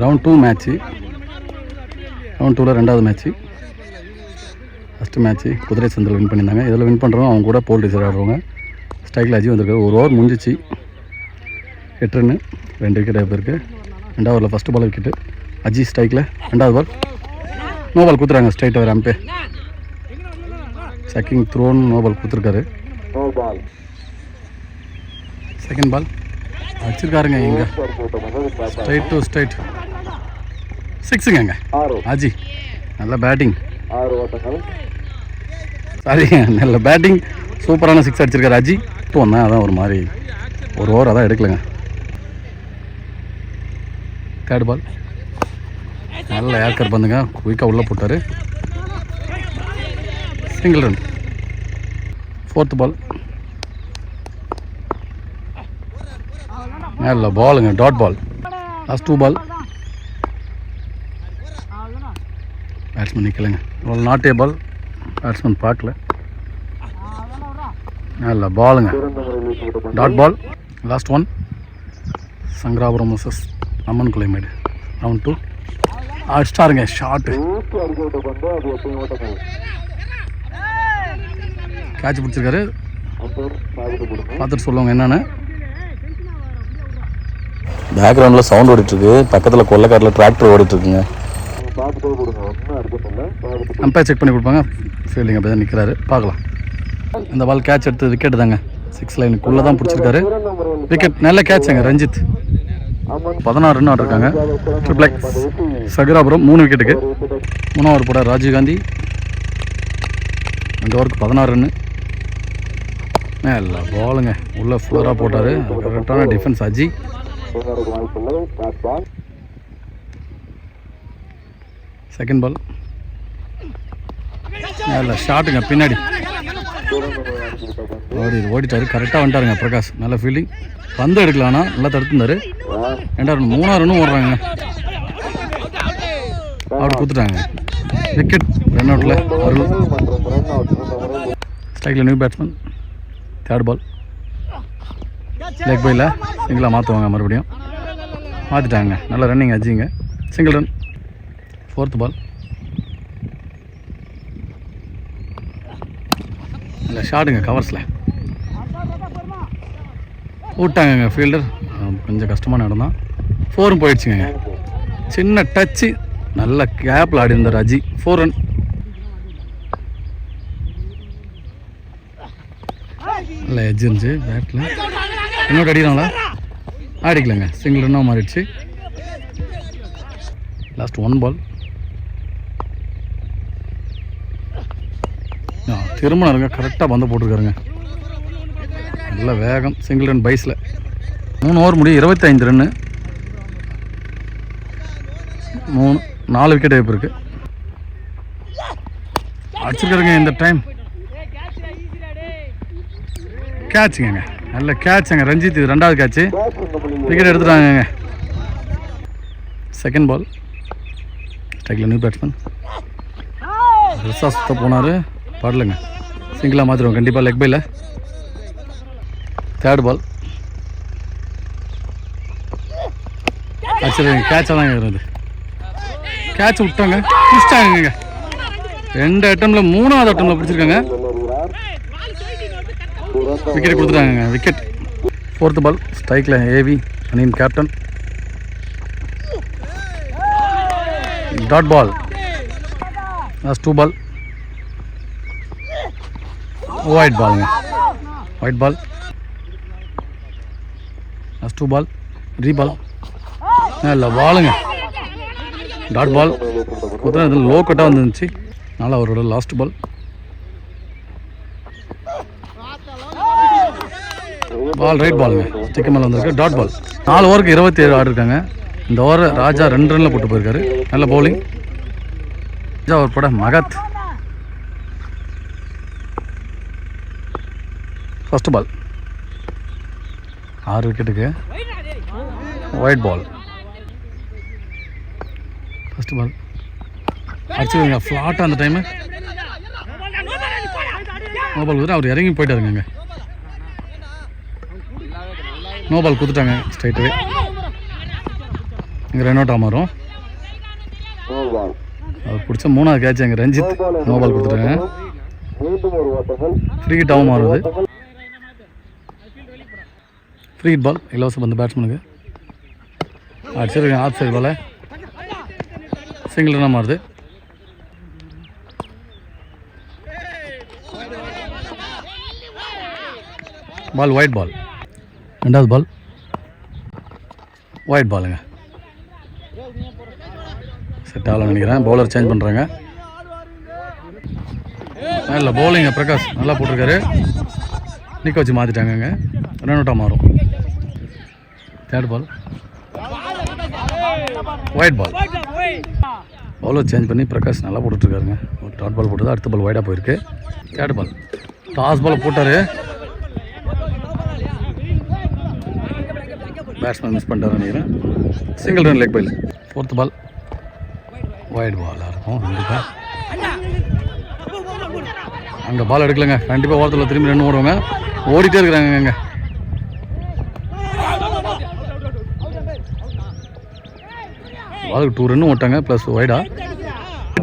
Round 2 match. Round 2ல் 2வது match. First match குதிரை சந்தில் வின் பண்ணியிருந்தாங்க. இதில் வின் பண்ணுறவங்க அவங்க கூட போல் டீச்சர் ஆடுறவங்க. ஸ்ட்ரைக்கில் அஜி வந்திருக்காரு. ஒரு ஓவர் முடிஞ்சிச்சு. 8 ரன்னு, 2 விக்கெட் ஆகிருக்கு. 2வது ஓவரில் ஃபஸ்ட்டு பால் விக்கெட்டு. அஜி ஸ்ட்ரைக்கில் 2வது பால் நோ பால் கொடுத்துறாங்க. ஸ்ட்ரைட் அவர் அம்பே செக்கிங் த்ரோன் நோ பால் கொடுத்துருக்காரு. செகண்ட் பால் அடிச்சிருக்காருங்க. இங்கே ஸ்ட்ரைட் டு ஸ்ட்ரைட் 6ங்க. அஜி நல்ல பேட்டிங், சாரி நல்ல பேட்டிங், சூப்பரான 6 அடிச்சிருக்காரு அஜி. இப்போ வந்தேன் அதான் ஒரு மாதிரி ஒரு ஓவர் அதான் எடுக்கலைங்க. தேர்ட் பால் நல்ல ஏர்கர் பந்துங்க, குயிக்காக உள்ளே போட்டார். Single run. ஃபோர்த் பால் நல்ல பாலுங்க, dot ball. Last 2 ball batsman நிற்கலைங்க. நாட் ஏ பால், பேட்ஸ்மேன் பார்க்கல. நல்ல பாலுங்க, dot ball. Last 1 Sankarapuram versus Amman Kulaimedu. Round 2 அடிச்சிட்டாருங்க ஷாட்டு. கேட்ச் பிடிச்சிருக்காரு. பார்த்துட்டு சொல்லுவாங்க என்னென்னு. பேக்ரவுண்டில் சவுண்ட் ஓடிட்டுருக்கு. பக்கத்தில் கொள்ளைக்காட்டில் டிராக்டர் ஓடிட்டுருக்குங்க. அம்பையர் செக் பண்ணி கொடுப்பாங்க. ஃபீல்டிங் அப்படி தான் நிற்கிறாரு, பார்க்கலாம். இந்த பால் கேட்ச் எடுத்து விக்கெட் தாங்க. 6 லைனுக்குள்ளே தான் பிடிச்சிருக்காரு. விக்கெட், நல்ல கேட்சுங்க ரஞ்சித். 16 ரன் ஆடிருக்காங்க. ட்ரிபிள் எக்ஸ் சகராபுரம் 3 விக்கெட்டுக்கு. 3 ஓவர் போட ராஜீவ்காந்தி 2 ஓவருக்கு 16 ரன்னு. நல்ல பாலுங்க, உள்ள ஃபுல்லராக போட்டார். கரெக்டான டிஃபென்ஸ் அஜி. செகண்ட் பால் நல்ல ஷாட்டுங்க, பின்னாடி ஓடிட்டாரு. கரெக்டாக வந்துட்டாருங்க பிரகாஷ். நல்ல ஃபீல்டிங், பந்து எடுக்கலாம்னா நல்லா தடுத்துருந்தாரு. 2 ரன் 3 ரன்னும் ஓடுறாங்க. அவுட் கொடுத்துட்டாங்க. விக்கெட், ரன் அவுட்டில் அருள். ஸ்ட்ரைக்கில் new batsman. Third ball leg பையில் சிங்கிளாக மாற்றுவாங்க. மறுபடியும் மாற்றிட்டாங்க. நல்ல ரன்னிங் அஜிங்க, சிங்கிள் ரன். ஃபோர்த் பால் இல்லை ஷாட்டுங்க, கவர்ஸில் விட்டாங்கங்க ஃபீல்டர். கொஞ்சம் கஷ்டமான இடம் தான். 4ம் போயிடுச்சுங்க. சின்ன டச்சு, நல்ல கேப்பில் ஆடி இருந்தார் அஜி. 4 ரன். நல்ல எட்ஜ் இருந்துச்சு பேட்டில். இன்னொரு அடிக்கிறாங்களா? அடிக்கலைங்க, சிங்கிள் ரன்னாக மாறிடுச்சு. லாஸ்ட் 1 பால் திரும்ப இருங்க. கரெக்டாக பந்து போட்டிருக்காருங்க. நல்ல வேகம், சிங்கிள் ரன் பைஸில். 3 ஓவர் முடியும் 25 ரன்னு. 4 விக்கெட் வாய்ப்பு இருக்குது. அடிச்சிருக்காருங்க இந்த டைம். கேட்சுங்க, நல்ல கேட்சுங்க ரஞ்சித். இது 2வது கேட்சு. விக்கெட் எடுத்துட்டாங்க. செகண்ட் பால் ஸ்ட்ரைக்கில் நியூ பேட்ஸ்மேன். ரிசா சுத்த போனார், பாடலைங்க. சிங்கிளாக மாற்றிடுவோம் கண்டிப்பாக லெக் பையில். தேர்ட் பால் ஆக்சுவலி கேட்சாக தான் இருந்தது. கேட்ச் விட்டாங்க, பிடிச்சிட்டாங்க. 2 அட்டம்ல 3வது அட்டம்ல பிடிச்சிருக்காங்க. விக்கெட் கொடுத்துட்டாங்க. விக்கெட். ஃபோர்த் பால் ஸ்ட்ரைக்கில் ஏவி அணியின் captain. Dot ball. Last 2 ball wide பாலுங்க, wide ball. Last 2 ball re ball. இல்லை பாலுங்க, டாட் பால். இதில் லோ கட்டாக வந்துருந்துச்சு. அதனால் அவரோட லாஸ்ட் பால். பால் ரைட் பாலுங்க, ஸ்டிக்கு மேலே வந்திருக்கு. Dot ball. 4 ஓவருக்கு 27 ஆடிருக்காங்க. இந்த ஓவர் ராஜா 2 ரனில் போட்டு போயிருக்காரு. நல்ல பவுலிங். ராஜா ஓவர் போட மகத். ஃபர்ஸ்ட் பால் 6 விக்கெட்டுக்கு. Wide ball. ஃபர்ஸ்ட் பால் அடிச்சுங்க ஃப்ளாட்டாக அந்த டைமு. நோ பால் கொடுத்துட்டு அவர் இறங்கி போயிட்டாருங்க. நோ பால் கொடுத்துட்டாங்க ஸ்ட்ரைட்டாகவே. இங்கே ரன் அவுட்டாக மாறும். அவர் பிடிச்ச 3வது கேட்ச் எங்கள் ரஞ்சித் நோ பால் கொடுத்துட்டாங்க. ஃப்ரீ ஹிட்டாகவும் மாறுது. ஃப்ரீ ஹிட் பால் இலவச பந்து பேட்ஸ்மேனுக்கு. அடிச்சிருக்கேன் ஆஃப் சைடு பால் சிங்கிள் ரன்னாக மாறுது. பால் ஒயிட் பால். 2வது பால் ஒயிட் பாலுங்க. செட் ஆகலன்னு நினைக்கிறேன். பவுலர் சேஞ்ச் பண்ணுறாங்க. இல்லை பவுலிங்க பிரகாஷ் நல்லா போட்டிருக்காரு. நிற்க வச்சு மாற்றிட்டாங்கங்க. ரன் அவுட்டாக மாறும். 3rd பால் ஒயிட் பால். பவுலர் சேஞ்ச் பண்ணி பிரகாஷ் நல்லா போட்டுட்ருக்காருங்க. ஒரு டாட் பால் போட்டது. அடுத்த பால் ஒயிடாக போயிருக்கு. 3rd பால் டாஸ் பால் போட்டார். பேட்ஸ்மேன் மிஸ் பண்ணிட்டாரு நினைக்கிறேன். Single run leg file. 4th பால் ஒயிட் பாலாக இருக்கும். கண்டிப்பாக அங்கே பால் எடுக்கலைங்க. கண்டிப்பாக ஓரத்தில் திரும்பி ரன் ஓடுவாங்க. ஓடிட்டே இருக்கிறாங்க. அங்கே பாலுக்கு 2 ரன்னு ஓட்டாங்க. ப்ளஸ் ஒய்டா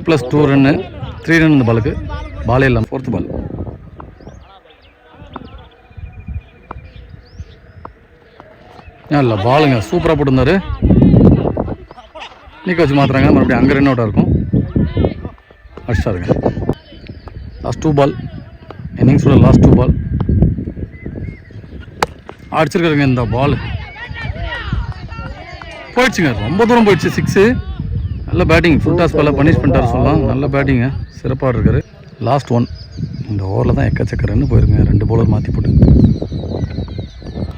ப்ளஸ் 2 ரன்னு 3 ரன் இந்த பாலுக்கு. பாலே இல்லாமல் 4th பால் இல்லை பாலுங்க சூப்பராக போட்டிருந்தாரு. நிற்க வச்சு மாற்றுறாங்க. மறுபடியும் அங்கே ரன் அவுட்டாக இருக்கும். அடிச்சாருங்க. லாஸ்ட் 2 பால் இன்னிங்ஸோட லாஸ்ட் 2 பால் அடிச்சிருக்காருங்க. இந்த பால் போயிடுச்சுங்க. ரொம்ப தூரம் போயிடுச்சு. 6. நல்ல பேட்டிங். ஃபுல் டாஸ் பால பனிஷ் பண்ணிட்டார் சொல்லலாம். நல்ல பேட்டிங்க. சிறப்பாக இருக்காரு. லாஸ்ட் 1. இந்த ஓவரில் தான் எக்கச்சக்க ரன்னு போயிருங்க. 2 பவுலர் மாற்றி போட்டு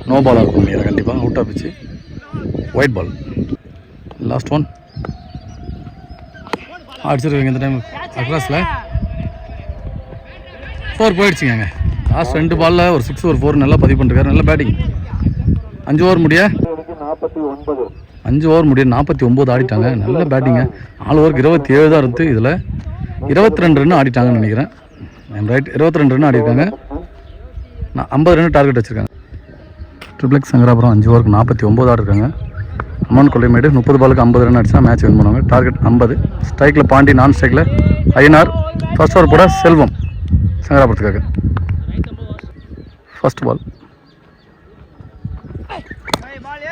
நோ பாலாக இருக்கும் நீங்கள் கண்டிப்பாக அவுட் ஆகிச்சு. ஒயிட் பால் லாஸ்ட் 1 அடிச்சிருக்கீங்க. இந்த டைம் அக்ராஸில் 4 போயிடுச்சுங்க. லாஸ்ட் 2 பாலில் ஒரு 6 ஒரு 4 நல்லா பதிவு பண்ணிருக்காரு. நல்ல பேட்டிங். 5 ஓவர் முடிய 49 ஆடிட்டாங்க. நல்ல பேட்டிங்க. 4 ஓவருக்கு 27 தான் இருக்குது. இதில் 22 ரன் ஆடிட்டாங்கன்னு நினைக்கிறேன். ரைட் 22 ரன் ஆடிருக்காங்க. நான் 50 ரன் டார்கெட் வச்சுருக்காங்க. ட்ரிபிள் சங்கராபுரம் 5 ஓவருக்கு 49 ஆடிருக்காங்க. அம்மன் கொள்ளைமேடு 30 பாலுக்கு 50 ரன் அடிச்சா மேட்ச் வின் பண்ணுவாங்க. டார்கெட் 50. ஸ்ட்ரைக்கில் பாண்டி, நான் ஸ்ட்ரைக்கில் ஐயனார். ஃபர்ஸ்ட் ஓவர் போட செல்வம் சங்கராபுரத்துக்காக. ஃபர்ஸ்ட் பால்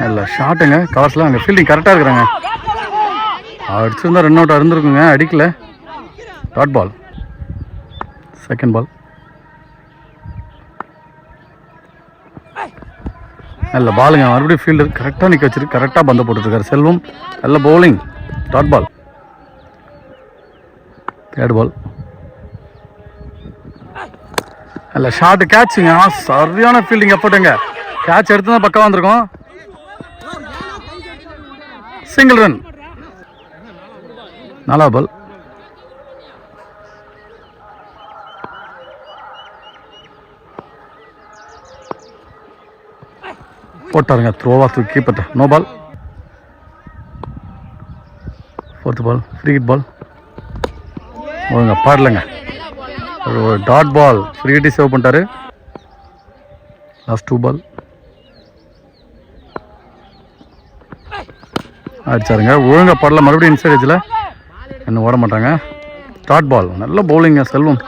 இல்லை ஷாட்டுங்க. கவர்ஸில் அங்கே ஃபீல்டிங் கரெக்டாக இருக்கிறாங்க. அடிச்சிருந்தா ரன் அவுட்டாக இருந்திருக்குங்க. அடிக்கல. டாட் பால். 2nd பால் நல்ல பாலுங்க. மறுபடியும் ஃபீல்டர் கரெக்டாக நிற்க வச்சிருக்கு. கரெக்டாக பந்த போட்டுருக்காரு செல்வம். நல்ல பவுலிங். Dot ball. 3rd பால் நல்ல ஷார்ட் கேட்சுங்க. சரியான ஃபீல்டிங் எஃபர்ட்டுங்க. கேட்ச் எடுத்து தான் பக்கம் வந்திருக்கோம். Single run. 4வது பால் போட்டாருங்க. த்ரோவா தூக்கி பட்ட no ball. 4th ball free hit ball. ஓங்க பாடலைங்க. ஒரு dot ball free hit save பண்ணிட்டாரு. லாஸ்ட் 2 பால் அடிச்சாருங்க. ஒழுங்கா பாடல. மறுபடியும் இன்சைட் ஏஜில் இன்னும் ஓட மாட்டாங்க. டாட் பால் நல்ல பவுலிங்க Selvam.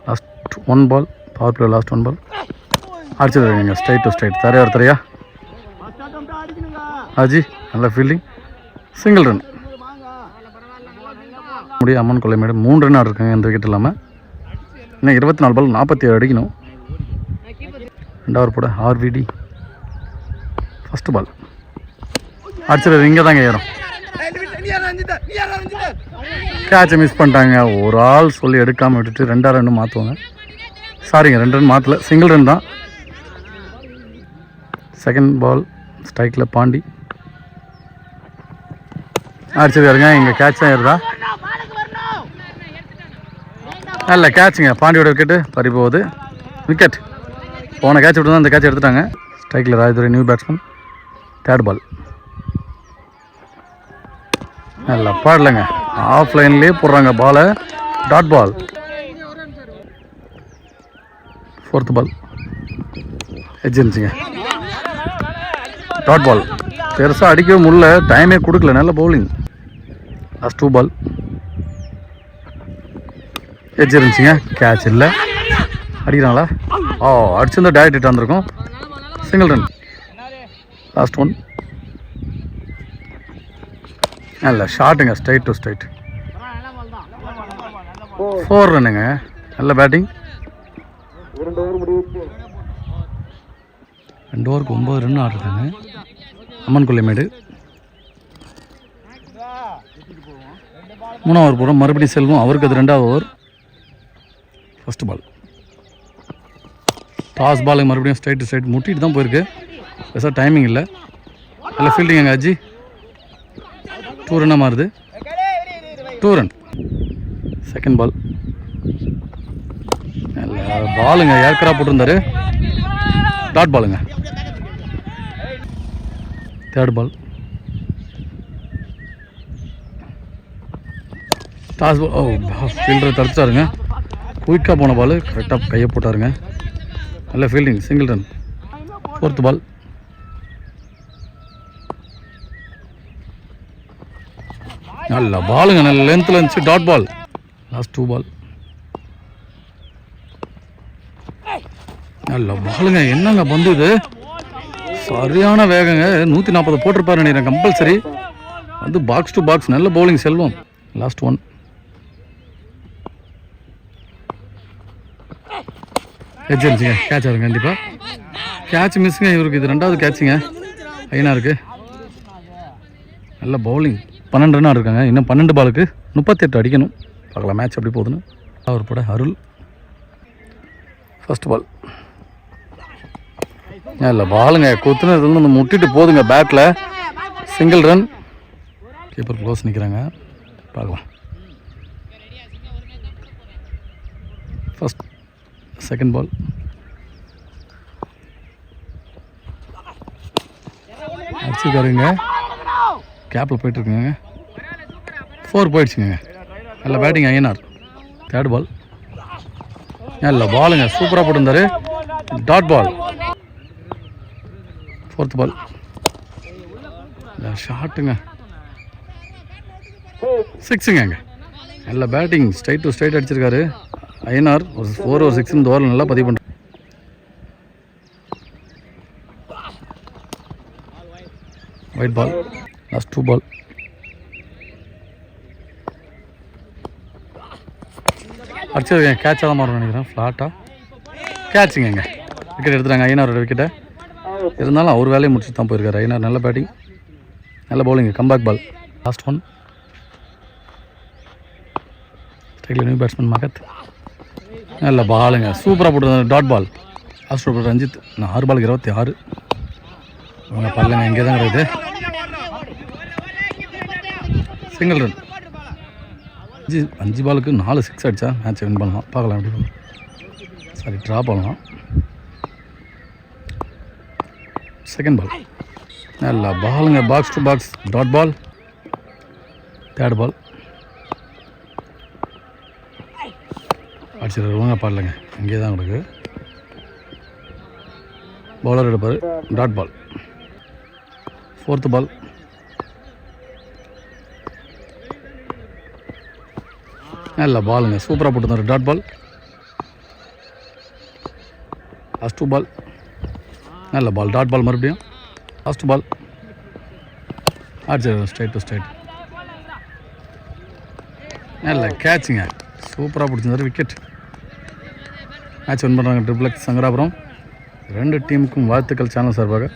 Last 1 ball power play. Last 1 ball அடிச்சிருக்கீங்க. Straight to straight. தரையா அஜி நல்ல ஃபீல்டிங். Single run. முடிய அம்மன் கொள்ளைமேடு 3 ரன் ஆடிருக்காங்க. எந்த விக்கெட் இல்லாமல். இன்னும் 24 பால் 47 அடிக்கணும். 2வது போட ஆர்விடி. ஃபஸ்ட்டு பால் அடிச்சிருக்காரு. இங்கே தாங்க ஏறும். கேட்சை மிஸ் பண்ணிட்டாங்க. ஒரு ஆள் சொல்லி எடுக்காமல் விட்டுட்டு 2 ரன் மாற்றுவாங்க. சாரிங்க 2 ரன் மாற்றல. சிங்கிள் ரன் தான். 2nd பால் ஸ்ட்ரைக்கில் பாண்டி அடிச்சிருக்காருங்க. இங்கே கேட்ச் தான் ஏறுதா? நல்ல கேட்சுங்க. பாண்டியோட விக்கெட்டு பறி போகுது. விக்கெட் போன கேட்ச் விட்டு தான் இந்த கேட்ச் எடுத்துட்டாங்க. ஸ்ட்ரைக்கில் ராஜதுரை நியூ பேட்ஸ்மேன். 3rd பால் நல்லா பாடலைங்க. ஆஃப் லைன்லேயே போடுறாங்க பாலை. Dot ball. 4th ball edge இருந்துச்சுங்க. டாட் பால் பெருசாக அடிக்கவே முடியல, டைமே கொடுக்கல. நல்ல பவுலிங். Last 2 ball. எட்ஜ் இருந்துச்சுங்க, கேட்ச் இல்லை. அடிக்கிறாங்களா? அடிச்சிருந்தா டேரக்ட் ஹிட் வந்திருக்கும். Single run. லாஸ்ட் 1. நல்ல ஷாட்டுங்க, ஸ்ட்ரைட் டு ஸ்ட்ரைட். 4 ரன்னுங்க. நல்ல பேட்டிங். 2 ஓவருக்கு 9 ரன் ஆடுறாங்க. அம்மன் கொல்லைமேடு. 3 ஓவர் போகிறோம். மறுபடியும் செல்வம். அவருக்கு அது 2வது ஓவர். First ball. டாஸ் பாலுங்க. மறுபடியும் ஸ்ட்ரைட் டு ஸ்ட்ரைட் முட்டிட்டு தான் போயிருக்கு. பெருசாக டைமிங் இல்லை. நல்ல ஃபீல்டிங் எங்கள் அஜி. 2 ரன்னாக மாறுது. 2 ரன். Second ball. நல்ல பாலுங்க. ஏர்க்ராஃப்ட் போட்டிருந்தாரு. டாட் பாலுங்க. Third ball. Toss ball. ஃபீல்டரை தடுத்தாருங்க. குயிக்காக போன பால் கரெக்டாக கையை போட்டாருங்க. நல்ல fielding. Single run. Fourth ball. நல்ல பாலுங்க. நல்ல லென்த்தில் இருந்துச்சு. Dot ball. Last 2 ball. நல்ல பாலுங்க. என்னங்க பந்து இது? சரியான வேகங்க. 140 போட்டிருப்பாரு நினைக்கிறேன் கம்பல்சரி. வந்து பாக்ஸ் டு பாக்ஸ். நல்ல பவுலிங் செல்வம். லாஸ்ட் 1. எட்ஜ் இருந்துச்சுங்க. கேட்ச் ஆகுங்க. கண்டிப்பாக கேட்ச் மிஸ்ஸுங்க. இவருக்கு இது 2வது கேட்சுங்க ஐயனாருக்கு. நல்ல பவுலிங். 12 ரன் இருக்காங்க. இன்னும் 12 பாலுக்கு 38 அடிக்கணும். பார்க்கலாம் மேட்ச் எப்படி போகுதுன்னு. அவர் போட அருள். First ball. நல்ல பாலுங்க. குத்துனது வந்து முட்டிட்டு போதுங்க பேட்டில். Single run. கீப்பர் க்ளோஸ் நிற்கிறாங்க. பார்க்கலாம். First second ball. அடிச்சுக்காருங்க. கேப்பில் போயிட்டுருக்குங்க. 4 போயிடுச்சுங்க. நல்ல பேட்டிங் ஐயனார். தேர்ட் பால். நல்ல பாலுங்க. சூப்பராக போட்டிருந்தாரு. Dot ball. Fourth ball. ஷாட்டுங்க. 6ங்க. நல்ல பேட்டிங். ஸ்ட்ரைட் டு ஸ்ட்ரைட் அடிச்சிருக்காரு ஐயனார். ஒரு 4 ஒரு 6 இந்த ஓவரில் நல்லா பதிவு பண்ணுறாரு. White ball. லாஸ்ட் 2 பால். அடிச்சதுங்க. கேட்சாக தான் மாறும் நினைக்கிறேன். ஃப்ளாட்டாக கேட்சுங்க. விக்கெட் எடுத்துட்டாங்க ஐயனாரோட விக்கெட்டை. இருந்தாலும் அவர் வேலையை முடிச்சுட்டு தான் போயிருக்காரு ஐயனார். நல்ல பேட்டிங். நல்ல பவுலிங். கம்பேக் பால். லாஸ்ட் 1. ஸ்ட்ரைக்கில் நியூ பேட்ஸ்மேன் மகத். நல்ல பாலுங்க. சூப்பராக போட்டு dot ball. Last over Ranjith. 6 பாலுக்கு 26. அவங்க பல்லுங்க. இங்கே தான் இருக்குது. Single run. 5 பாலுக்கு 4 6 அடித்தா மேட்சை வின் பண்ணலாம். பார்க்கலாம் எப்படி. சாரி, ட்ரா பண்ணலாம். Second ball. நல்ல பாலுங்க. Box to box. Dot ball. Third ball. அடிச்சிருவாங்க. பாடலைங்க. இங்கே தான் உங்களுக்கு பவுலர் எடுப்பார். Dot ball. Fourth ball. நல்ல பாலுங்க. சூப்பராக போட்டுருந்தாரு. Dot ball. Last 2 ball. நல்ல பால். Dot ball. மறுபடியும் லாஸ்ட் பால். அடிச்சு ஸ்ட்ரைட் டு ஸ்ட்ரைட். நல்ல கேட்சுங்க. சூப்பராக பிடிச்சிருந்தாரு. விக்கெட். மேட்ச் வின் பண்ணுறாங்க ட்ரிபிள் எக்ஸ் சங்கராபுரம். 2 டீமுக்கும் வாழ்த்துக்கள் சேனல் சார்பாக.